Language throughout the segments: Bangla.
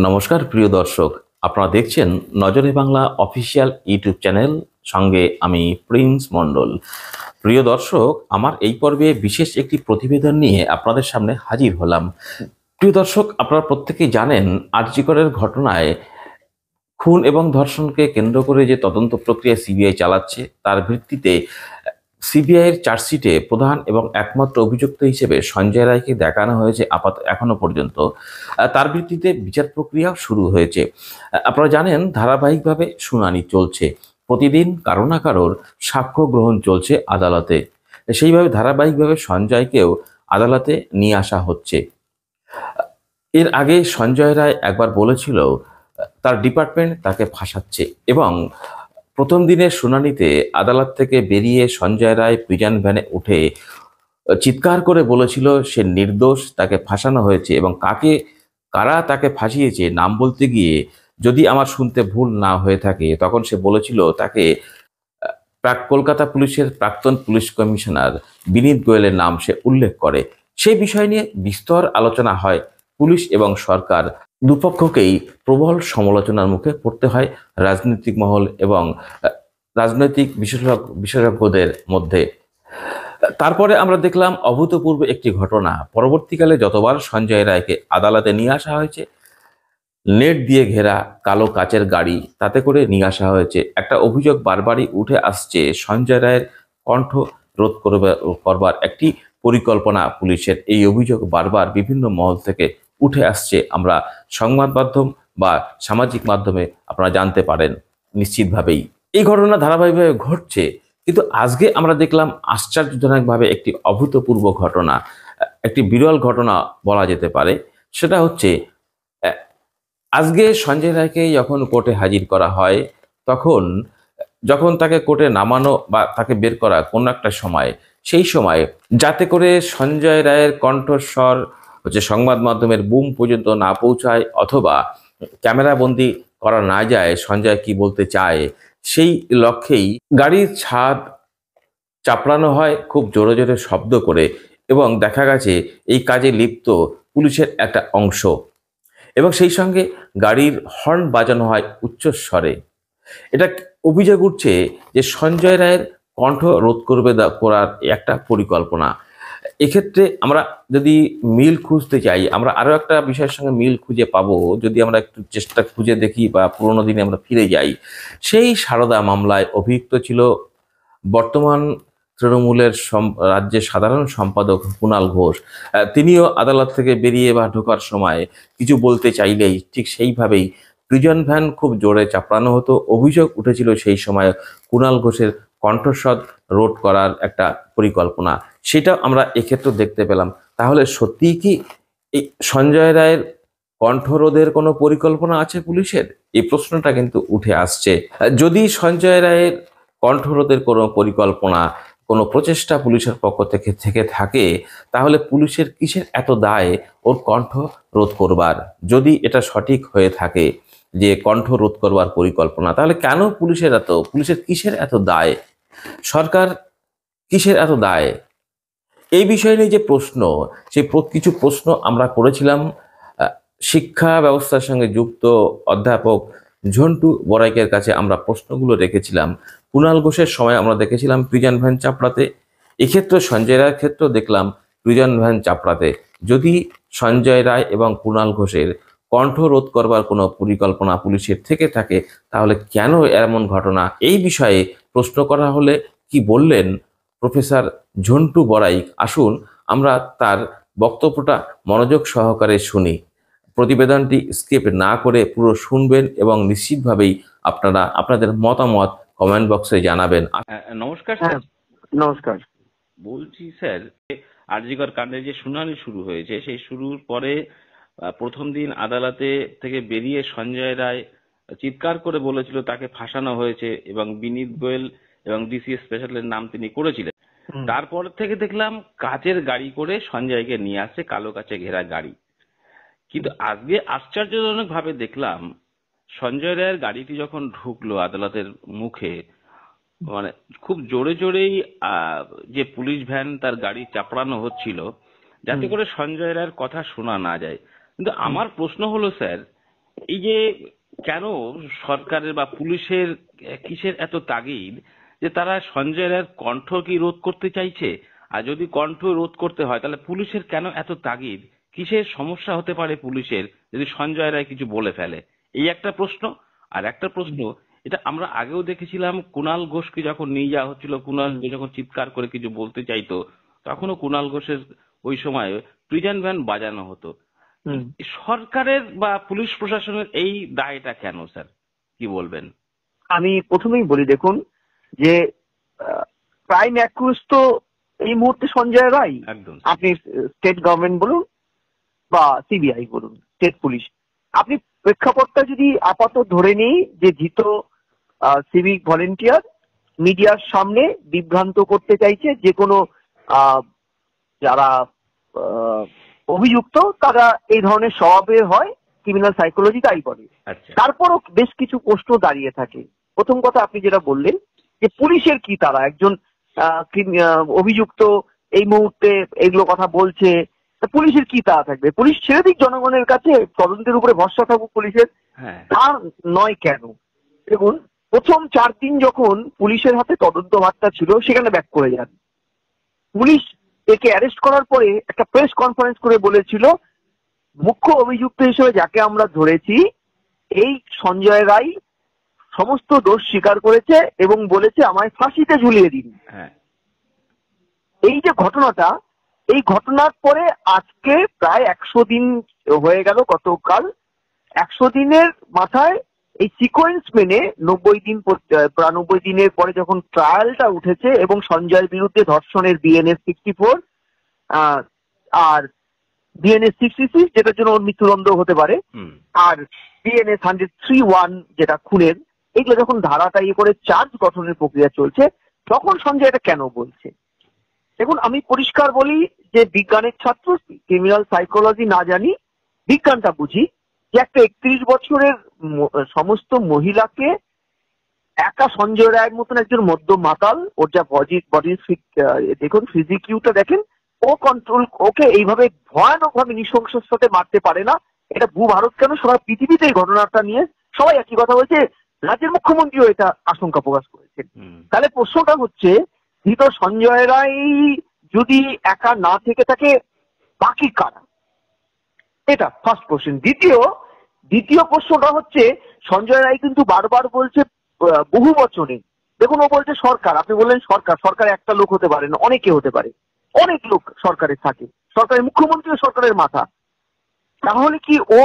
নমস্কার প্রিয় দর্শক, আপনারা দেখছেন নজরে বাংলা অফিসিয়াল ইউটিউব চ্যানেল। সঙ্গে আমি প্রিন্স মণ্ডল। প্রিয় দর্শক, আমার এই পর্বে বিশেষ একটি প্রতিবেদন নিয়ে আপনাদের সামনে হাজির হলাম। প্রিয় দর্শক, আপনারা প্রত্যেকেই জানেন আর.জি. করের ঘটনায় খুন এবং ধর্ষণকে কেন্দ্র করে যে তদন্ত প্রক্রিয়া সিবিআই চালাচ্ছে, তার ভিত্তিতে সিবিআইয়ের চার্জশিটে প্রধান এবং একমাত্র অভিযুক্ত হিসেবে সঞ্জয় রায়কে দেখানো হয়েছে এখনো পর্যন্ত। তার ভিত্তিতে বিচার প্রক্রিয়া শুরু হয়েছে। আপনারা জানেন ধারাবাহিকভাবে শুনানি চলছে, প্রতিদিন কারো না কারোর সাক্ষ্য গ্রহণ চলছে আদালতে। সেইভাবে ধারাবাহিকভাবে সঞ্জয়কেও আদালতে নিয়ে আসা হচ্ছে। এর আগে সঞ্জয় রায় একবার বলেছিল তার ডিপার্টমেন্ট তাকে ফাঁসাচ্ছে, এবং প্রথম দিনের শুনানিতে আদালত থেকে বেরিয়ে সঞ্জয় রায় প্রিজন ভ্যানে উঠে চিৎকার করে বলেছিল সে নির্দোষ, তাকে ফাঁসানো হয়েছে, এবং কারা তাকে ফাঁসিয়েছে নাম বলতে গিয়ে যদি আমার শুনতে ভুল না হয়ে থাকে, তখন সে বলেছিল তাকে কলকাতা পুলিশের প্রাক্তন পুলিশ কমিশনার বিনীত গোয়েলের নাম সে উল্লেখ করে। সেই বিষয় নিয়ে বিস্তর আলোচনা হয়। পুলিশ এবং সরকার দুপক্ষকেই প্রবল সমালোচনার মুখে পড়তে হয় রাজনৈতিক মহল এবং রাজনৈতিক বিশেষজ্ঞদের মধ্যে। তারপরে আমরা দেখলাম অভূতপূর্ব একটি ঘটনা। পরবর্তীকালে যতবার সঞ্জয় রায়কে আদালতে নিয়ে আসা হয়েছে, নেট দিয়ে ঘেরা কালো কাচের গাড়ি তাতে করে নিয়ে আসা হয়েছে। একটা অভিযোগ বারবারই উঠে আসছে, সঞ্জয় রায়ের কণ্ঠ রোধ করবার একটি পরিকল্পনা পুলিশের। এই অভিযোগ বারবার বিভিন্ন মহল থেকে উঠে আসছে। আমরা সংবাদ মাধ্যম বা সামাজিক মাধ্যমে আপনারা জানতে পারেন নিশ্চিতভাবেই। এই ঘটনা ধারাবাহিকভাবে ঘটছে, কিন্তু আজকে আমরা দেখলাম আশ্চর্যজনকভাবে একটি অভূতপূর্ব ঘটনা, একটি বিরল ঘটনা বলা যেতে পারে। সেটা হচ্ছে আজকে সঞ্জয় রায়কে যখন কোর্টে হাজির করা হয়, তখন যখন তাকে কোর্টে নামানো বা তাকে বের করা কোনো একটা সময়, সেই সময় যাতে করে সঞ্জয় রায়ের কণ্ঠস্বর সংবাদ মাধ্যমের বুম পর্যন্ত না পৌঁছায়, অথবা ক্যামেরাবন্দি করা না যায় সঞ্জয় কি বলতে চায়, সেই লক্ষ্যেই গাড়ির ছাদ চাপড়ানো হয় খুব জোরে জোরে শব্দ করে, এবং দেখা গেছে এই কাজে লিপ্ত পুলিশের একটা অংশ, এবং সেই সঙ্গে গাড়ির হর্ন বাজানো হয় উচ্চস্বরে। এটা অভিযোগ উঠছে যে সঞ্জয় রায়ের কণ্ঠ রোধ করার একটা পরিকল্পনা। এক্ষেত্রে আমরা যদি মিল খুঁজতে চাই, আমরা আরও একটা বিষয়ের সঙ্গে মিল খুঁজে পাবো যদি আমরা একটু চেষ্টা খুঁজে দেখি বা পুরোনো দিনে আমরা ফিরে যাই। সেই সারদা মামলায় অভিযুক্ত ছিল বর্তমান তৃণমূলের রাজ্যের সাধারণ সম্পাদক কুণাল ঘোষ। তিনিও আদালত থেকে বেরিয়ে বা ঢোকার সময় কিছু বলতে চাইলেই ঠিক সেইভাবেই প্রিজন ভ্যান খুব জোরে চাপড়ানো হতো। অভিযোগ উঠেছিল সেই সময় কুণাল ঘোষের কণ্ঠস্বর রোধ করার একটা পরিকল্পনা, সেটা আমরা এক্ষেত্রে দেখতে পেলাম। তাহলে সত্যিই কি এই সঞ্জয় রায়ের কণ্ঠরোধের কোনো পরিকল্পনা আছে পুলিশের? এই প্রশ্নটা কিন্তু উঠে আসছে। যদি সঞ্জয় রায়ের কণ্ঠরোধের কোনো পরিকল্পনা, কোনো প্রচেষ্টা পুলিশের পক্ষ থেকে থেকে থাকে, তাহলে পুলিশের কিসের এত দায় ওর কণ্ঠ রোধ করবার? যদি এটা সঠিক হয়ে থাকে যে কণ্ঠ রোধ করবার পরিকল্পনা, তাহলে কেন পুলিশের কিসের এত দায়? সরকার কিসের এত দায়? এই বিষয় নিয়ে যে প্রশ্ন, সেই কিছু প্রশ্ন আমরা করেছিলাম শিক্ষা ব্যবস্থার সঙ্গে যুক্ত অধ্যাপক ঝন্টু বড়াইকের কাছে। আমরা প্রশ্নগুলো রেখেছিলাম। কুণাল ঘোষের সময় আমরা দেখেছিলাম প্রিজন ভ্যান চাপড়াতে, এক্ষেত্রে সঞ্জয় রায়ের ক্ষেত্রেও দেখলাম প্রিজন ভ্যান চাপড়াতে। যদি সঞ্জয় রায় এবং কুণাল ঘোষের কণ্ঠ রোধ করবার কোনো পরিকল্পনা পুলিশের থেকে থাকে, তাহলে কেন এমন ঘটনা? এই বিষয়ে প্রশ্ন করা হলে কি বললেন প্রফেসর ঝন্টু বড়াইক? আসুন আমরা তার বক্তব্যটা মনোযোগ সহকারে শুনি। প্রতিবেদনটি স্কিপ না করে পুরো শুনবেন এবং নিশ্চিতভাবেই আপনারা আপনাদের মতামত কমেন্ট বক্সে জানাবেন। নমস্কার স্যার। নমস্কার। বলছি স্যার, আর.জি. কর কাণ্ডে যে শুনানি শুরু হয়েছে, সেই শুরুর পরে প্রথম দিন আদালতে থেকে বেরিয়ে সঞ্জয় রায় চিৎকার করে বলেছিল তাকে ফাঁসানো হয়েছে, এবং বিনীত গোয়েল এবং ডিসি স্পেশালের নাম তিনি করেছিলেন। তারপর থেকে দেখলাম কাচের গাড়ি করে সঞ্জয়কে নিয়ে আসছে, কালো কাচে ঘেরা গাড়ি। কিন্তু আজকে আশ্চর্যজনক ভাবে দেখলাম সঞ্জয় রায়ের গাড়িটি যখন ঢুকলো আদালতের মুখে, মানে খুব জোরে জোরেই যে পুলিশ ভ্যান তার গাড়ি চাপড়ানো হচ্ছিল যাতে করে সঞ্জয় রায়ের কথা শোনা না যায়। কিন্তু আমার প্রশ্ন হলো স্যার, এই যে কেন সরকারের বা পুলিশের কিসের এত তাগিদ যে তারা সঞ্জয় রায়ের কণ্ঠ কি রোধ করতে চাইছে? আর যদি কণ্ঠ রোধ করতে হয় তাহলে পুলিশের কেন এত তাগিদ? কিসের সমস্যা হতে পারে পুলিশের যদি সঞ্জয় রায় কিছু বলে ফেলে? এই একটা প্রশ্ন। আর একটা প্রশ্ন, এটা আমরা আগেও দেখেছিলাম, কুণাল ঘোষকে যখন নিয়ে যাওয়া হচ্ছিল, কুণাল ঘোষ যখন চিৎকার করে কিছু বলতে চাইতো, তখনও কুণাল ঘোষের ওই সময় প্রিজন ভ্যান বাজানো হতো। সরকারের বা পুলিশ প্রশাসনের এই দায়টা কেন, স্যার, কি বলবেন? আমি প্রথমেই বলি, দেখুন যে প্রাইম অ্যাকিউজ তো এই মুহূর্তে সঞ্জয় রায়। একদম। আপনি স্টেট গভর্নমেন্ট বলুন বা সিবিআই বলুন, স্টেট পুলিশ, আপনি প্রেক্ষাপটটা যদি আপাতত ধরে নিই যে ধৃত সিভিক ভলেন্টিয়ার মিডিয়ার সামনে বিভ্রান্ত করতে চাইছে, যে কোনো যারা অভিযুক্ত তারা এই ধরনের স্বভাবের হয়, ক্রিমিনাল সাইকোলজি তাই বলে। তারপরও বেশ কিছু প্রশ্ন দাঁড়িয়ে থাকে। প্রথম কথা, আপনি যেটা বললেন যে পুলিশের কি, তারা একজন অভিযুক্ত এই মুহূর্তে এগুলো কথা বলছে, পুলিশের কি তা থাকবে? পুলিশ ছেড়ে দিক জনগণের কাছে, তদন্তের উপরে ভরসা থাকুক পুলিশের, তা নয় কেন? দেখুন, প্রথম 4 দিন যখন পুলিশের হাতে তদন্ত ভারটা ছিল, সেখানে ব্যাক করে যান। পুলিশ একে অ্যারেস্ট করার পরে একটা প্রেস কনফারেন্স করে বলেছিল, মুখ্য অভিযুক্ত হিসেবে যাকে আমরা ধরেছি এই সঞ্জয় রায় সমস্ত দোষ স্বীকার করেছে এবং বলেছে আমায় ফাঁসিতে ঝুলিয়ে দিন। এই যে ঘটনাটা, এই ঘটনার পরে আজকে প্রায় 100 দিন হয়ে গেল, গতকাল 100 দিনের মাথায় এই সিকোয়েন্স মেনে 90 দিনের পরে যখন ট্রায়ালটা উঠেছে এবং সঞ্জয়ের বিরুদ্ধে ধর্ষণের বিএনএস 64 আর বিএনএস 66 যেটার জন্য ওর মৃত্যুদণ্ড হতে পারে, আর বিএনএস 103(1) যেটা খুনের, এইগুলো যখন ধারাটা করে চার্জ গঠনের প্রক্রিয়া চলছে, তখন সঞ্জয় এটা কেন বলছে? দেখুন, আমি পরিষ্কার বলি যে বিজ্ঞানের ছাত্র, ক্রিমিনাল সাইকোলজি না জানি, বিজ্ঞানটা বুঝি, যে একটা 31 বছরের সমস্ত মহিলাকে একা সঞ্জয় রায়ের মতন একজন মধ্য মাতাল, ওর যা বডির দেখুন, ফিজিকিউটা দেখেন, ও কন্ট্রোল, ওকে এইভাবে ভয়ানক ভাবে নৃশংসের সাথে মারতে পারে না। এটা ভারত কেন, সারা পৃথিবীতে এই ঘটনাটা নিয়ে সবাই একই কথা বলছে, রাজ্যের মুখ্যমন্ত্রীও এটা আশঙ্কা প্রকাশ করেছেন। তাহলে প্রশ্নটা হচ্ছে, ধৃত সঞ্জয় রায় যদি একা না থেকে থাকে, বাকি কারা? এটা ফার্স্ট কোশ্চেন। দ্বিতীয় প্রশ্নটা হচ্ছে, সঞ্জয় রায় কিন্তু বারবার বলছে বহু বচনে, দেখুন ও বলছে সরকার, আপনি বললেন সরকার একটা লোক হতে পারে না, অনেকে হতে পারে, অনেক লোক সরকারে থাকে, সরকারের মুখ্যমন্ত্রী সরকারের মাথা, তাহলে কি ও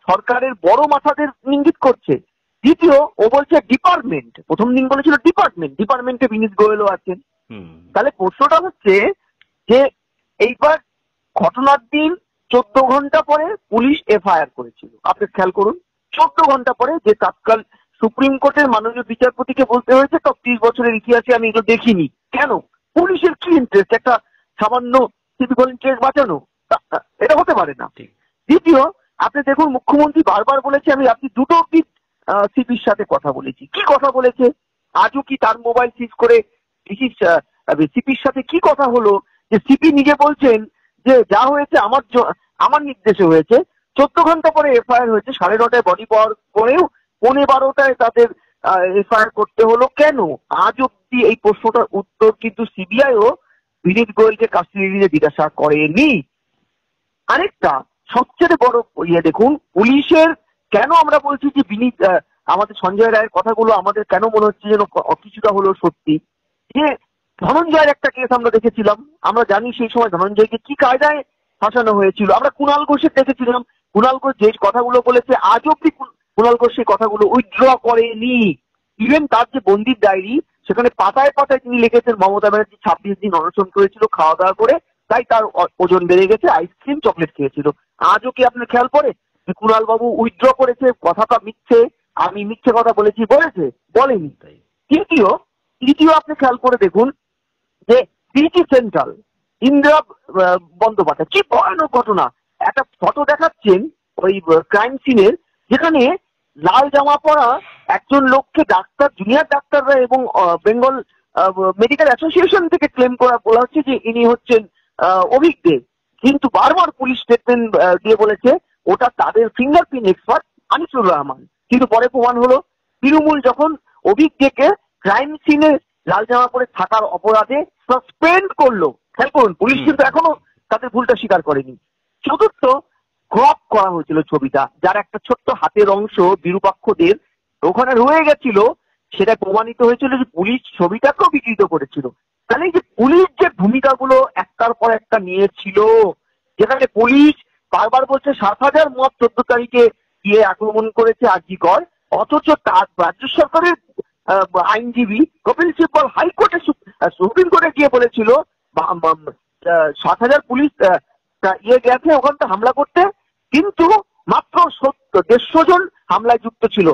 সরকারের বড় মাথাদের ইঙ্গিত করছে? দ্বিতীয়, ও বলছে ডিপার্টমেন্ট, প্রথম দিন বলেছিল ডিপার্টমেন্টে বিনীত গোয়েলও আছেন। তাহলে প্রশ্নটা হচ্ছে যে এইবার ঘটনার দিন 14 ঘন্টা পরে পুলিশ এফআইআর করেছিল, আপনি খেয়াল করুন, 14 ঘন্টা পরে, যে তৎকাল সুপ্রিম কোর্টের মাননীয় বিচারপতিকে বলতে হয়েছে 30 বছরের ইতিহাসে আমি এগুলো দেখিনি। কেন? পুলিশের কি ইন্টারেস্ট একটা সামান্য সিভিক ভলেন্টিয়ার বাঁচানো? এটা হতে পারে না। দ্বিতীয়, আপনি দেখুন, মুখ্যমন্ত্রী বারবার বলেছে আপনি দুটো সিপির সাথে কথা বলেছি। কি কথা বলেছে? আজও কি তার মোবাইল সিজ করে সিপির সাথে কি কথা হলো, যে সিপি নিজে বলছেন যে যা হয়েছে আমার নির্দেশে হয়েছে। 14 ঘন্টা পরে এফআইআর হয়েছে, 9:30টায় বডি পাওয়ার পরেও 11:15টায় তাদের এফআইআর করতে হলো কেন? আজ অব্দি এই প্রশ্নটার উত্তর কিন্তু সিবিআইও বিনীত গোয়েলকে কাস্টডি নিয়ে জিজ্ঞাসা করেনি। আরেকটা সবচেয়ে বড় দেখুন, পুলিশের কেন আমরা বলছি যে আমাদের সঞ্জয় রায়ের কথাগুলো আমাদের কেন মনে হচ্ছে যেন কিছুটা হলেও সত্যি, যে ধনঞ্জয়ের একটা কেস আমরা দেখেছিলাম, আমরা জানি সেই সময় ধনঞ্জয়কে কি কায়দায় ফাঁসানো হয়েছিল। আমরা কুণাল ঘোষের দেখেছিলাম, কুণাল ঘোষ যে কথাগুলো বলেছে আজ অব্দি কুণাল ঘোষ সেই কথাগুলো উইথড্র করেনি। ইভেন তার যে বন্দির ডায়েরি, সেখানে পাতায় পাতায় তিনি লিখেছেন মমতা ব্যানার্জি 26 দিন অনশন করেছিল খাওয়া দাওয়া করে, তাই তার ওজন বেড়ে গেছে, আইসক্রিম চকলেট খেয়েছিল। আজও কি আপনার খেয়াল পড়ে যে কুণাল বাবু উইথড্র করেছে, কথাটা মিথ্যে, আমি মিথ্যে কথা বলেছি বলেনি। তৃতীয় আপনি খেয়াল করে দেখুন যে সিটি সেন্ট্রাল ইন্দিরা বন্দ্যোপাধ্যায়, কি ভয়ানক ঘটনা, একটা ফটো দেখাচ্ছেন ওই ক্রাইম সিনের, যেখানে লাল জামা পরা একজন লোককে ডাক্তার, জুনিয়র ডাক্তাররা এবং বেঙ্গল মেডিকেল অ্যাসোসিয়েশন থেকে ক্লেম বলা হচ্ছে যে ইনি হচ্ছেন অভিজ্ঞ, কিন্তু বারবার পুলিশ স্টেটমেন্ট দিয়ে বলেছে ওটা তাদের ফিঙ্গারপ্রিন্ট এক্সপার্ট, আনিসুর রহমান, কিন্তু পরে প্রমাণ হলো তৃণমূল যখন অভিজ্ঞকে ক্রাইম সিনে লাল জামা পরে থাকার অপরাধে সাসপেন্ড করলো। খেয়াল করুন, পুলিশ কিন্তু এখনো তাদের ভুলটা স্বীকার করেনি। চতুর্থ, ক্রপ করা হয়েছিল ছবিটা, যার একটা ছোট্ট হাতের অংশ বিরূপাক্ষদের ওখানে রয়ে গেছিল, সেটা প্রমাণিত হয়েছিল যে পুলিশ ছবিটাকেও বিকৃত করেছিল। তাহলে এই যে পুলিশ যে ভূমিকাগুলো একটার পর একটা নিয়েছিল, যেখানে পুলিশ বারবার বলছে 7,000 মত 14 তারিখে গিয়ে আক্রমণ করেছে আরজিকর, অথচ তার রাজ্য সরকারের আইনজীবী কপিল সিব্বল হাইকোর্টে সুপ্রিম কোর্টে গিয়ে বলেছিল 7,000 পুলিশ গেছে ওখানটা হামলা করতে, কিন্তু মাত্র 150 জন হামলায় যুক্ত ছিল।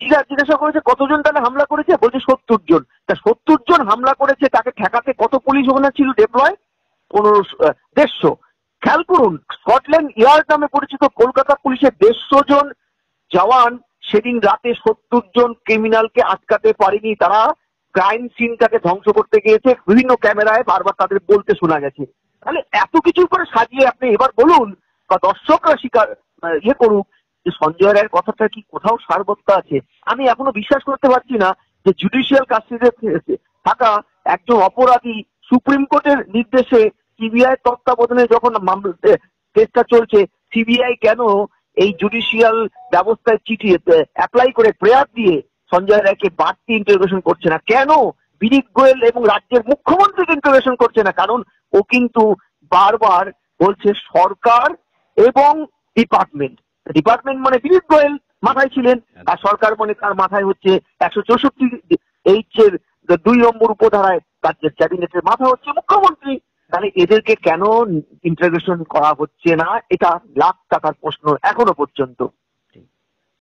জিজ্ঞাসা করেছে কতজন তাহলে হামলা করেছে, বলছে 70 জন। তা 70 জন হামলা করেছে, তাকে ঠেকাতে কত পুলিশ ওখানে ছিল ডেপ্লয়? 150। খেয়াল করুন, স্কটল্যান্ড ইয়ার্ড নামে পরিচিত কলকাতা পুলিশের 150 জন জওয়ান সেদিন রাতে 70 জন ক্রিমিনালকে আটকাতে পারেনি। তারা ক্রাইম সিনটাকে ধ্বংস করতে গিয়েছে, বিভিন্ন ক্যামেরায় বারবার তাদের বলতে শোনা গেছে। তাহলে এত কিছু করে সাজিয়ে আপনি এবার বলুন বা দর্শকরা স্বীকার করুক যে সঞ্জয় রায়ের কথাটা কি কোথাও সারবত্তা আছে? আমি এখনো বিশ্বাস করতে পারছি না যে জুডিশিয়াল কাস্টডিতে থাকা একজন অপরাধী সুপ্রিম কোর্টের নির্দেশে সিবিআই তত্ত্বাবধানে যখন কেসটা চলছে, সিবিআই কেন এই জুডিশিয়াল ব্যবস্থায় চিঠি অ্যাপ্লাই করে প্রেয়ার দিয়ে সঞ্জয় রায়কে বাড়তি ইন্টারোগেশন করছে না? কেন বিনীত গোয়েল এবং রাজ্যের মুখ্যমন্ত্রীকে ইন্টারোগেশন করছে না? কারণ ও কিন্তু বারবার বলছে সরকার এবং ডিপার্টমেন্ট। ডিপার্টমেন্ট মানে বিনীত গোয়েল মাথায় ছিলেন, আর সরকার মানে তার মাথায় হচ্ছে 164H এর 2 নম্বর উপধারায় রাজ্যের ক্যাবিনেটের মাথা হচ্ছে মুখ্যমন্ত্রী। তাহলে এদেরকে কেন ইন্টারোগেশন করা হচ্ছে না? এটা লাখ টাকার প্রশ্ন এখনো পর্যন্ত।